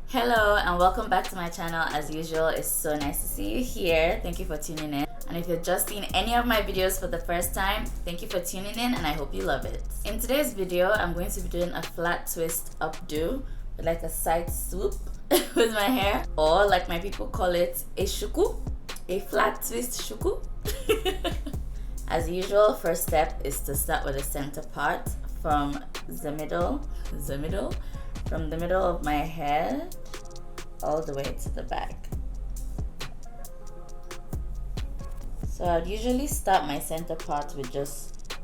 Hello and welcome back to my channel. As usual, it's so nice to see you here. Thank you for tuning in. And if you've just seen any of my videos for the first time, thank you for tuning in and I hope you love it. In today's video, I'm going to be doing a flat twist updo with like a side swoop with my hair, or like my people call it, a shuku, a flat twist shuku. As usual, first step is to start with the center part from the middle, from the middle of my head all the way to the back. So I'd usually start my center part with just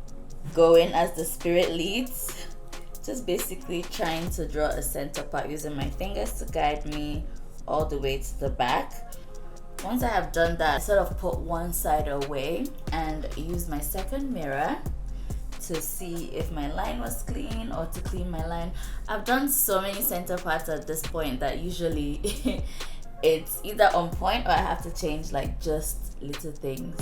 going as the spirit leads, just basically trying to draw a center part using my fingers to guide me all the way to the back. Once I have done that, I sort of put one side away and use my second mirror to see if my line was clean or to clean my line. I've done so many center parts at this point that usually it's either on point or I have to change like just little things.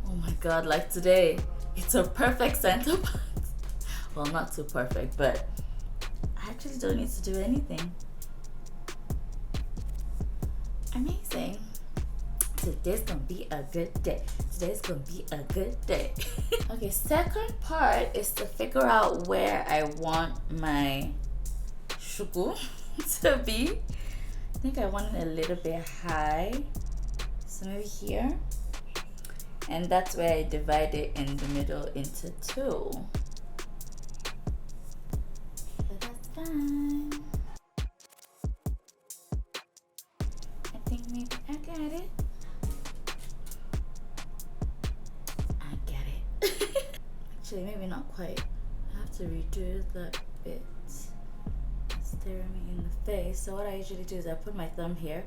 Oh my god, like today, it's a perfect center part. Well, not too perfect, but I actually don't need to do anything. Amazing. Today's gonna be a good day. Today's gonna be a good day. Okay, second part is to figure out where I want my shuku to be. I think I want it a little bit high, so maybe here, and that's where I divide it in the middle into two. So that's fine. I think maybe I got it. Actually, maybe not quite. I have to redo that bit. It's staring me in the face. So what I usually do is I put my thumb here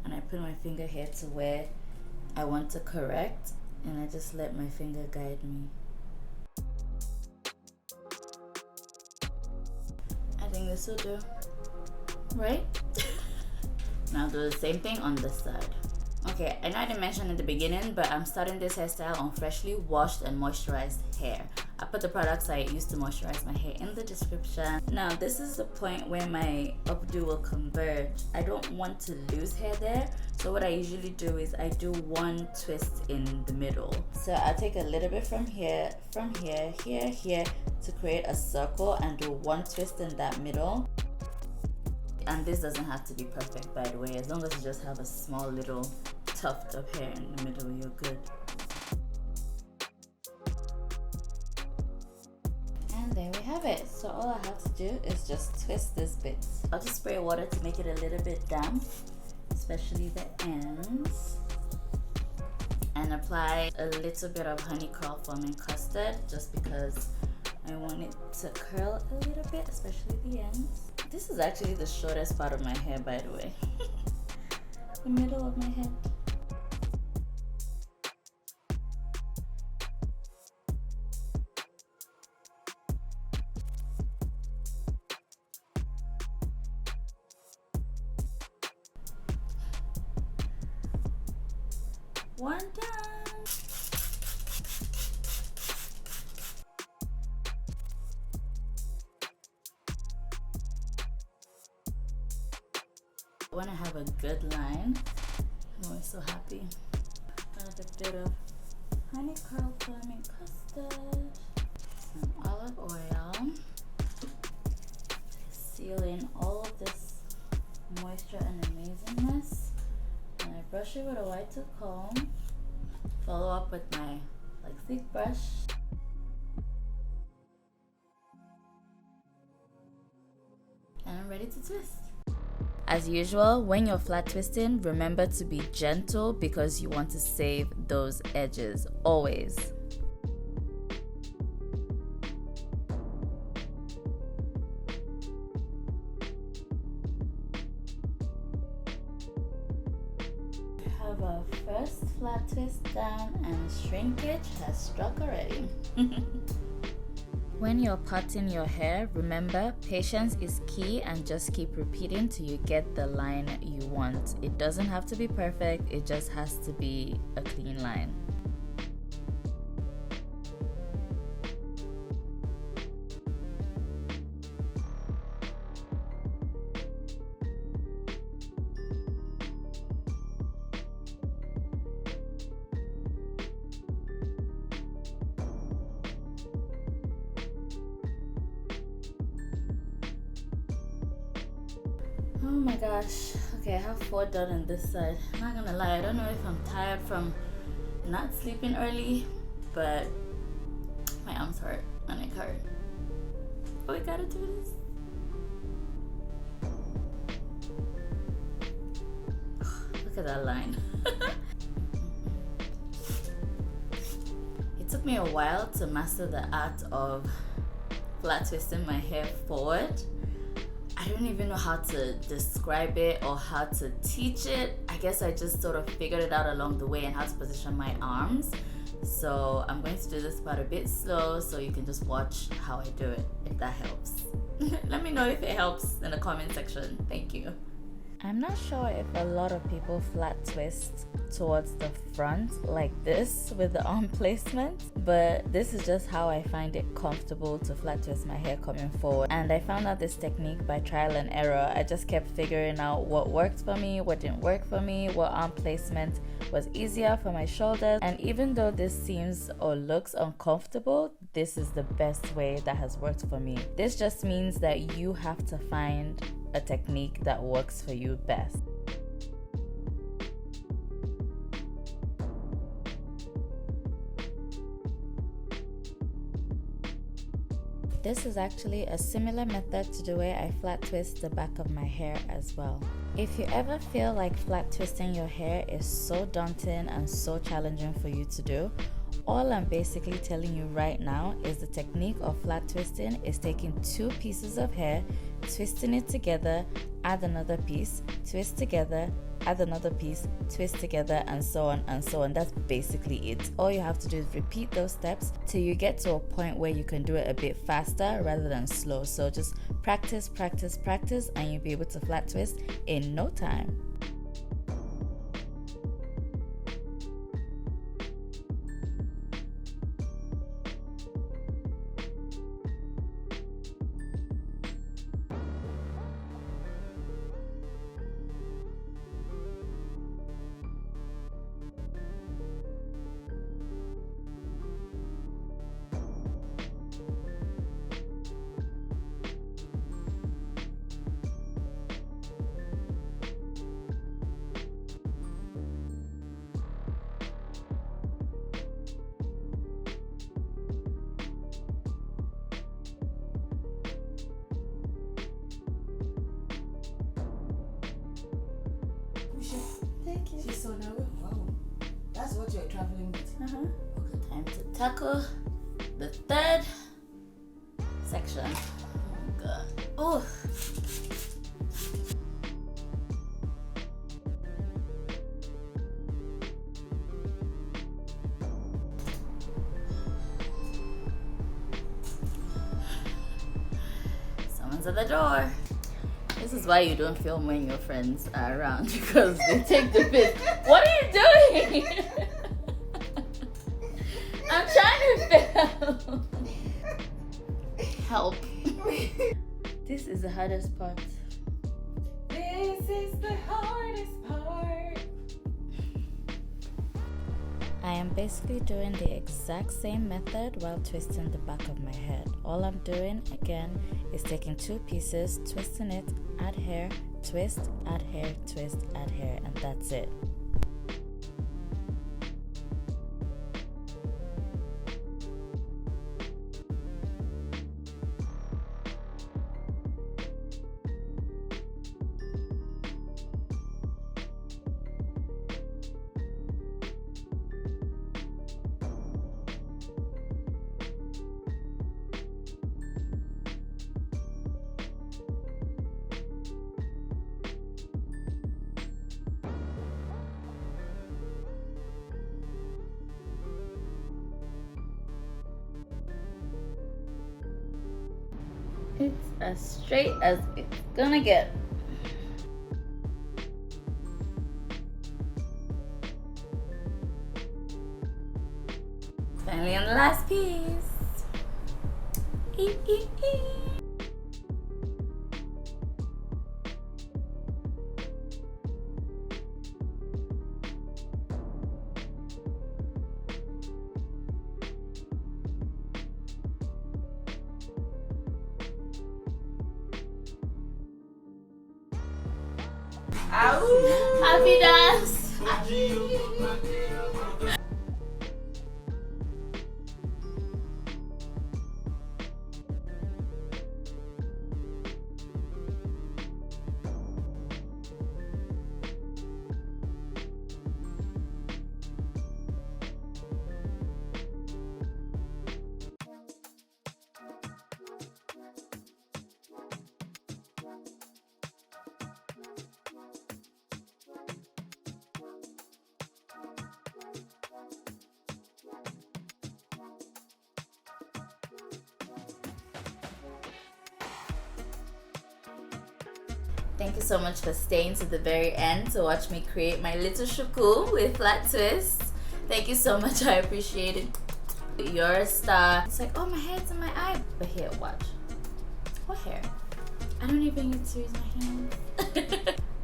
and I put my finger here to where I want to correct, and I just let my finger guide me. I think this will do, right? Now I'll do the same thing on this side. Okay, I know I didn't mention in the beginning, but I'm starting this hairstyle on freshly washed and moisturized hair. I put the products I use to moisturize my hair in the description. Now, this is the point where my updo will converge. I don't want to lose hair there, so what I usually do is I do one twist in the middle. So I'll take a little bit from here, here, to create a circle and do one twist in that middle. And this doesn't have to be perfect, by the way. As long as you just have a small little tuft of hair in the middle, you're good. And there we have it. So all I have to do is just twist this bit. I'll just spray water to make it a little bit damp, especially the ends. And apply a little bit of honey curl foaming custard, just because I want it to curl a little bit, especially the ends. This is actually the shortest part of my hair, by the way. The middle of my head. One done. When I have a good line, I'm always so happy. Add a bit of honey curl foaming custard, some olive oil, seal in all of this moisture and amazingness. And I brush it with a white tooth comb, follow up with my thick brush. And I'm ready to twist. As usual, when you're flat twisting, remember to be gentle because you want to save those edges, always. We have our first flat twist done and shrinkage has struck already. When you're parting your hair, remember, patience is key and just keep repeating till you get the line you want. It doesn't have to be perfect, it just has to be a clean line. Oh my gosh. Okay, I have 4 done on this side. I'm not gonna lie, I don't know if I'm tired from not sleeping early, but my arms hurt, my neck hurt. But we gotta do this. Look at that line. It took me a while to master the art of flat twisting my hair forward. I don't even know how to describe it or how to teach it. I guess I just sort of figured it out along the way and how to position my arms. So I'm going to do this part a bit slow so you can just watch how I do it, if that helps. Let me know if it helps in the comment section. Thank you. I'm not sure if a lot of people flat twist towards the front like this with the arm placement, but this is just how I find it comfortable to flat twist my hair coming forward. And I found out this technique by trial and error. I just kept figuring out what worked for me, what didn't work for me, what arm placement was easier for my shoulders. And even though this seems or looks uncomfortable, this is the best way that has worked for me. This just means that you have to find a technique that works for you best. This is actually a similar method to the way I flat twist the back of my hair as well. If you ever feel like flat twisting your hair is so daunting and so challenging for you to do, all I'm basically telling you right now is the technique of flat twisting is taking 2 pieces of hair, twisting it together, add another piece, twist together, add another piece, twist together, and so on and so on. That's basically it. All you have to do is repeat those steps till you get to a point where you can do it a bit faster rather than slow. So just practice, practice, practice, and you'll be able to flat twist in no time. Thank you. She's so nervous. Wow. That's what you're traveling with. Okay, time to tackle the 3rd section. Oh god. Oh. Someone's at the door. This is why you don't film when your friends are around, because they take the piss. What are you doing? I'm trying to film. Help. This is the hardest part. This is the hardest part. I am basically doing the exact same method while twisting the back of my head. All I'm doing again is taking 2 pieces, twisting it, add hair, twist, add hair, twist, add hair, and that's it. It's as straight as it's gonna get. Finally on the last piece. Happy dance. Thank you so much for staying to the very end to watch me create my little shuku with flat twists. Thank you so much, I appreciate it. You're a star. It's like, oh, my hair's in my eye. But here, watch. What hair? I don't even get to use my hands.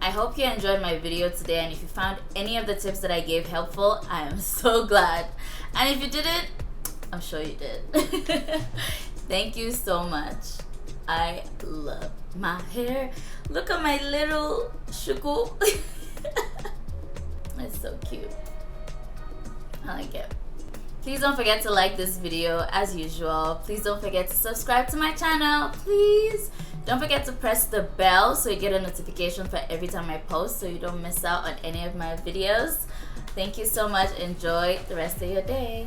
I hope you enjoyed my video today, and if you found any of the tips that I gave helpful, I am so glad. And if you didn't, I'm sure you did. Thank you so much. I love my hair. Look at my little shuku. It's so cute. I like it. Please don't forget to like this video as usual. Please don't forget to subscribe to my channel. Please don't forget to press the bell so you get a notification for every time I post so you don't miss out on any of my videos. Thank you so much. Enjoy the rest of your day.